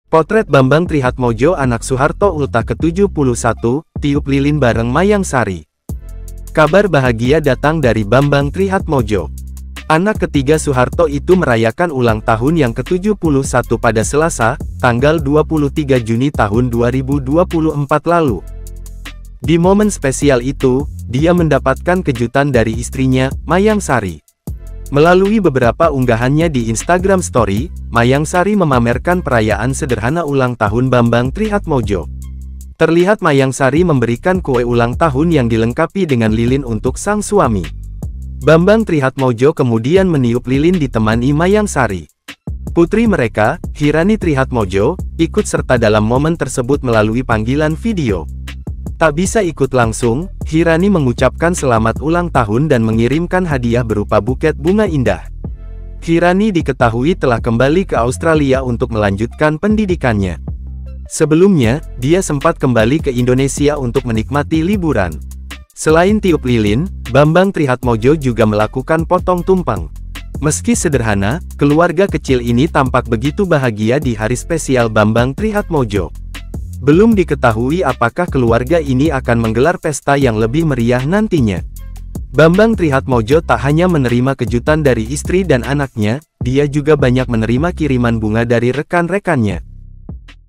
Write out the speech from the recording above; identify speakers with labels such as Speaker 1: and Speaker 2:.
Speaker 1: Potret Bambang Trihatmojo anak Soeharto ultah ke-71, tiup lilin bareng Mayang Sari. Kabar bahagia datang dari Bambang Trihatmojo. Anak ketiga Soeharto itu merayakan ulang tahun yang ke-71 pada Selasa, tanggal 23 Juni tahun 2024 lalu. Di momen spesial itu, dia mendapatkan kejutan dari istrinya, Mayang Sari. Melalui beberapa unggahannya di Instagram Story, Mayang Sari memamerkan perayaan sederhana ulang tahun Bambang Trihatmojo. Terlihat Mayang Sari memberikan kue ulang tahun yang dilengkapi dengan lilin untuk sang suami. Bambang Trihatmojo kemudian meniup lilin ditemani Mayang Sari. Putri mereka, Hirani Trihatmojo, ikut serta dalam momen tersebut melalui panggilan video. Tak bisa ikut langsung, Hirani mengucapkan selamat ulang tahun dan mengirimkan hadiah berupa buket bunga indah. Hirani diketahui telah kembali ke Australia untuk melanjutkan pendidikannya. Sebelumnya, dia sempat kembali ke Indonesia untuk menikmati liburan. Selain tiup lilin, Bambang Trihatmojo juga melakukan potong tumpeng. Meski sederhana, keluarga kecil ini tampak begitu bahagia di hari spesial Bambang Trihatmojo. Belum diketahui apakah keluarga ini akan menggelar pesta yang lebih meriah nantinya. Bambang Trihatmojo tak hanya menerima kejutan dari istri dan anaknya, dia juga banyak menerima kiriman bunga dari rekan-rekannya.